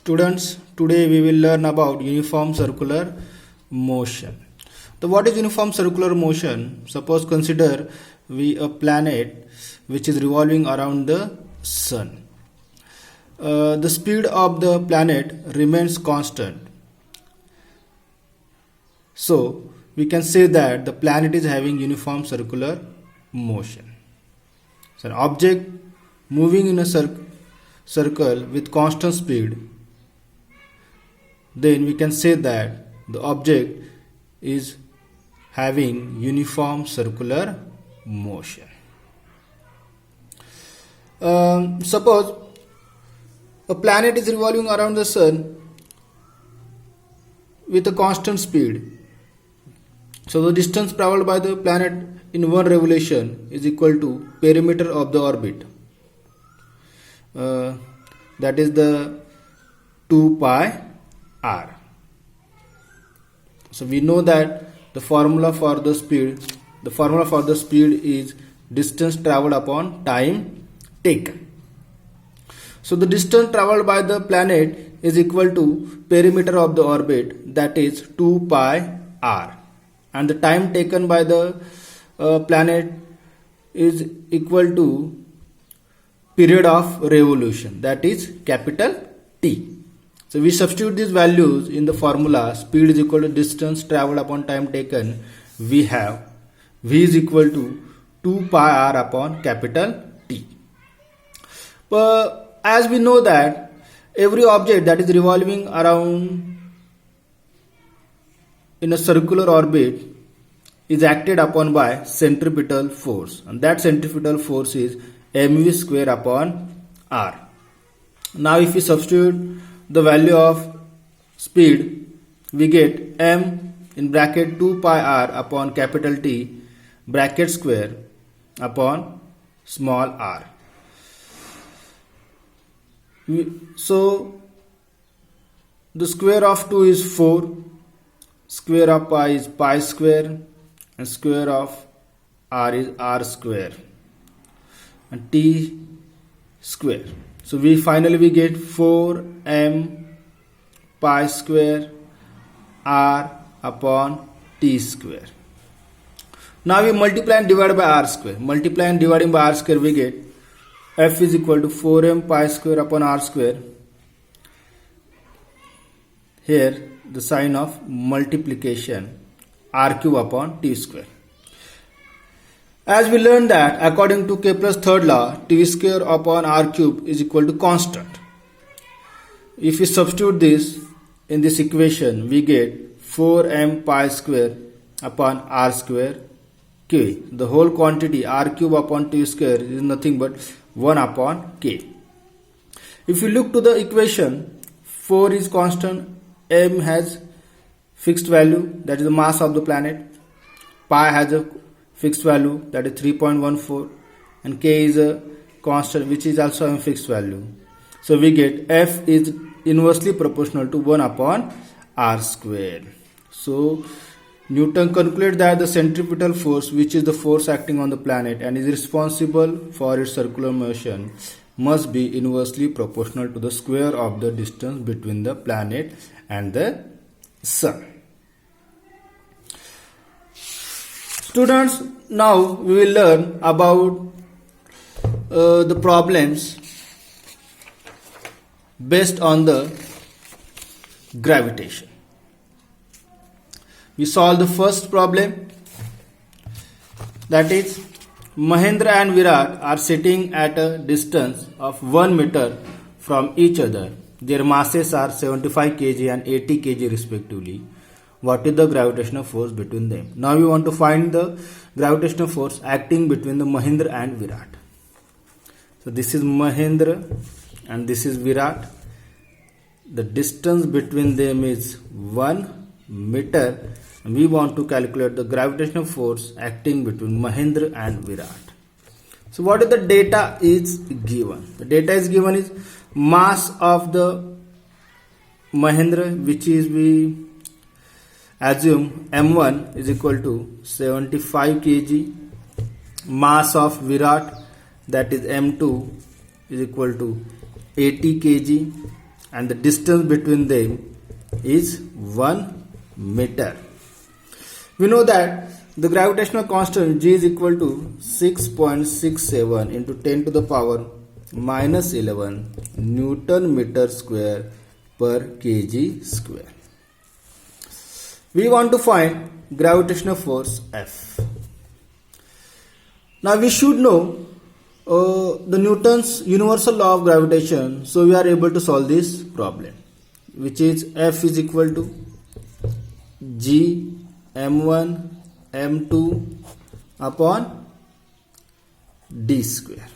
Students, today we will learn about uniform circular motion. So what is uniform circular motion? Suppose consider we a planet which is revolving around the sun. The speed of the planet remains constant. So we can say that the planet is having uniform circular motion. So an object moving in a circle with constant speed, then we can say that the object is having uniform circular motion. Suppose a planet is revolving around the sun with a constant speed. So the distance traveled by the planet in one revolution is equal to perimeter of the orbit. That is the 2 pi r. So we know that the formula for the speed is distance traveled upon time taken. So the distance traveled by the planet is equal to perimeter of the orbit, that is 2 pi r, and the time taken by the planet is equal to period of revolution, that is capital T. So we substitute these values in the formula. Speed is equal to distance traveled upon time taken. We have V is equal to 2 pi r upon capital T. But as we know that every object that is revolving around in a circular orbit is acted upon by centripetal force, and that centripetal force is mv square upon r. Now if we substitute the value of speed, we get m in bracket 2 pi r upon capital T bracket square upon small r. So the square of 2 is 4, square of pi is pi square, and square of r is r square, and t square. So we finally get 4m pi square r upon t square. Now we multiply and divide by r square. Multiply and dividing by r square, we get f is equal to 4m pi square upon r square. Here the sign of multiplication, r cube upon t square. As we learned that according to Kepler's third law, t square upon r cube is equal to constant. If we substitute this in this equation, we get 4m pi square upon r square k. The whole quantity r cube upon t square is nothing but 1 upon k. If you look to the equation, 4 is constant, m has fixed value, that is the mass of the planet, pi has a fixed value, that is 3.14, and k is a constant which is also a fixed value. So we get f is inversely proportional to 1 upon r square. So Newton concluded that the centripetal force, which is the force acting on the planet and is responsible for its circular motion, must be inversely proportional to the square of the distance between the planet and the sun. Students, now we will learn about the problems based on the gravitation. We solve the first problem, that is Mahendra and Virat are sitting at a distance of 1 meter from each other. Their masses are 75 kg and 80 kg respectively. What is the gravitational force between them? Now we want to find the gravitational force acting between the Mahendra and Virat. So this is Mahendra and this is Virat. The distance between them is 1 meter, and we want to calculate the gravitational force acting between Mahendra and Virat. So what is the data is given? The data is given is mass of the Mahendra, which is we assume m1 is equal to 75 kg, mass of Virat, that is m2 is equal to 80 kg, and the distance between them is 1 meter. We know that the gravitational constant G is equal to 6.67 into 10 to the power minus 11 Newton meter square per kg square. We want to find gravitational force F. Now we should know the Newton's universal law of gravitation, so we are able to solve this problem, which is F is equal to G m1 m2 upon d square.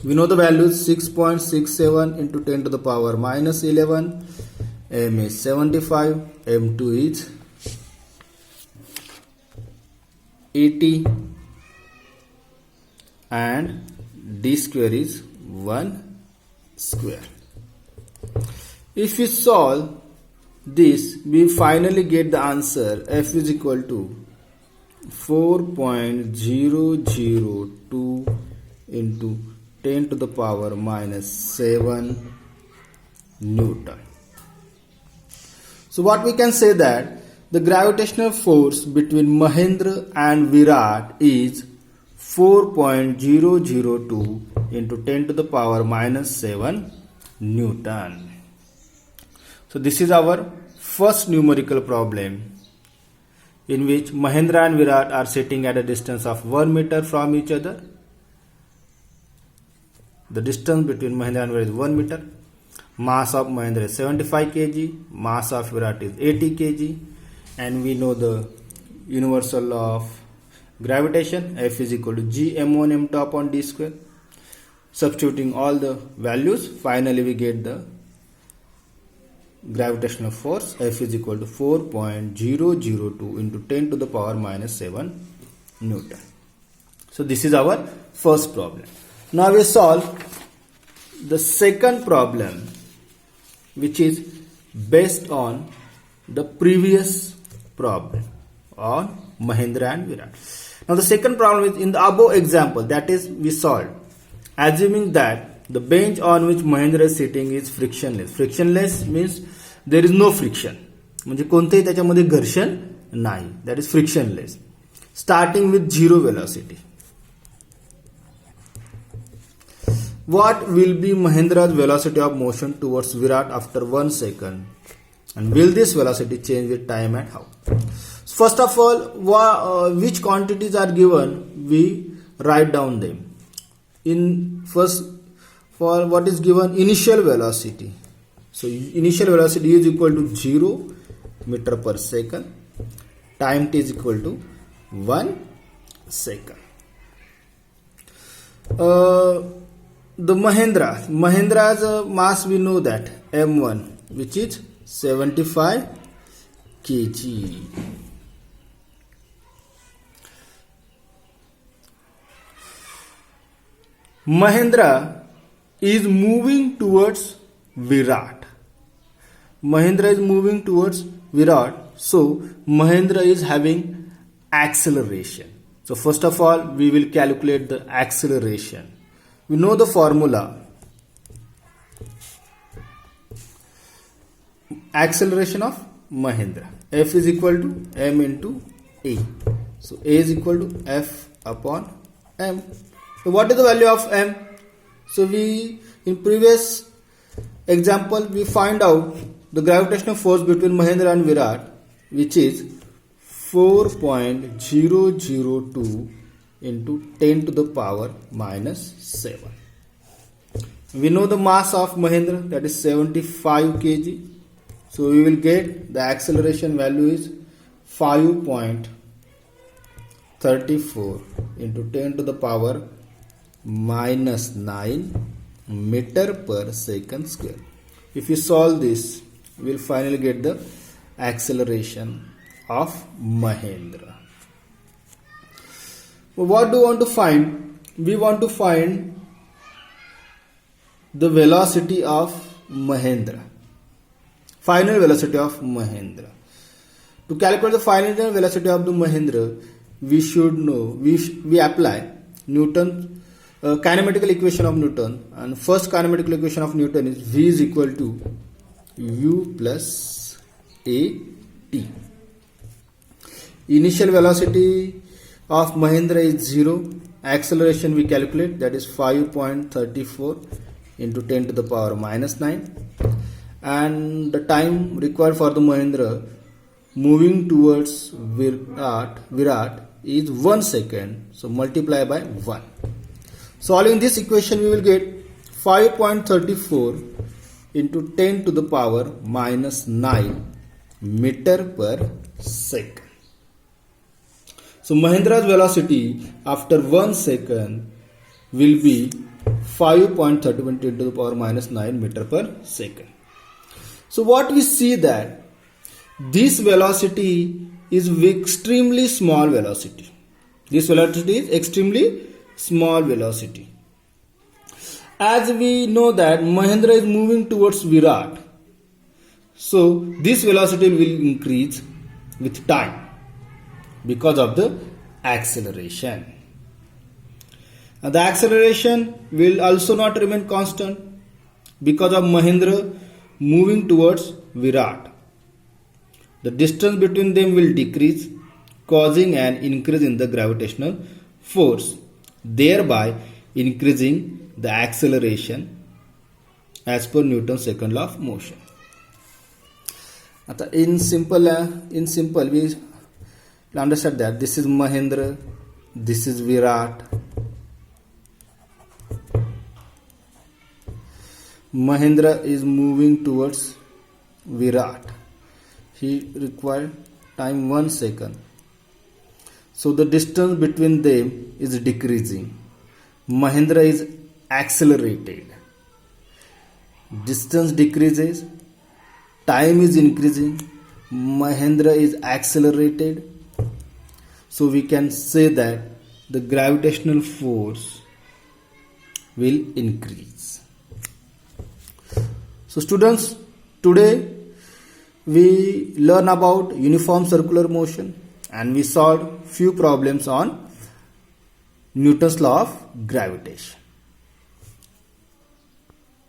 We know the value is 6.67 into 10 to the power minus 11. M is 75, m2 is 80 and d square is 1 square. If we solve this, we finally get the answer F is equal to 4.002 into 10 to the power minus 7 Newton. So what we can say that the gravitational force between Mahendra and Virat is 4.002 into 10 to the power minus 7 Newton. So this is our first numerical problem in which Mahendra and Virat are sitting at a distance of 1 meter from each other. The distance between Mahendra and Virat is 1 meter. Mass of Mahendra is 75 kg. Mass of Virat is 80 kg. And we know the universal law of gravitation. F is equal to G m1 m2 upon d square. Substituting all the values, finally we get the gravitational force. F is equal to 4.002 into 10 to the power minus 7 Newton. So this is our first problem. Now we solve the second problem, which is based on the previous problem on Mahendra and Virat. Now the second problem is in the above example, that is we solved assuming that the bench on which Mahendra is sitting is frictionless. Frictionless means there is no friction, म्हणजे कोणतेही त्याच्यामध्ये घर्षण नाही, that is frictionless, starting with zero velocity. What will be Mahendra's velocity of motion towards Virat after 1 second, and will this velocity change with time and how? First of all, which quantities are given, we write down them. In first, for what is given, initial velocity. So initial velocity is equal to 0 meter per second. Time t is equal to 1 second. The Mahendra's mass we know that m1, which is 75 kg. Mahendra is moving towards Virat. Mahendra is moving towards Virat, so Mahendra is having acceleration. So first of all, we will calculate the acceleration. We know the formula. Acceleration of Mahendra. F is equal to m into a. So a is equal to F upon m. So what is the value of m? So we, in previous example, we find out the gravitational force between Mahendra and Virat, which is 4.002 into 10 to the power minus 7. We know the mass of Mahendra, that is 75 kg. So we will get the acceleration value is 5.34 into 10 to the power minus 9 meter per second square. If you solve this, we will finally get the acceleration of Mahendra. What do we want to find? We want to find the velocity of Mahendra. Final velocity of Mahendra. To calculate the final velocity of the Mahendra, we should know, we apply Newton's kinematical equation of Newton, and first kinematical equation of Newton is V is equal to U plus AT. Initial velocity of Mahindra is 0. Acceleration we calculate, that is 5.34 into 10 to the power minus 9, and the time required for the Mahindra moving towards Virat is 1 second, so multiply by 1. Solving this equation we will get 5.34 into 10 to the power minus 9 meter per second. So Mahindra's velocity after 1 second will be 5.31 into the power minus 9 meter per second. So what we see that this velocity is extremely small velocity. This velocity is extremely small velocity. As we know that Mahindra is moving towards Virat, so this velocity will increase with time because of the acceleration. And the acceleration will also not remain constant because of Mahindra moving towards Virat. The distance between them will decrease, causing an increase in the gravitational force, thereby increasing the acceleration as per Newton's second law of motion. In simple we understand that this is Mahindra, this is Virat. Mahindra is moving towards Virat. He required time 1 second. So the distance between them is decreasing. Mahindra is accelerated. Distance decreases, time is increasing. Mahindra is accelerated. So we can say that the gravitational force will increase. So students, today we learn about uniform circular motion and we solved few problems on Newton's law of gravitation.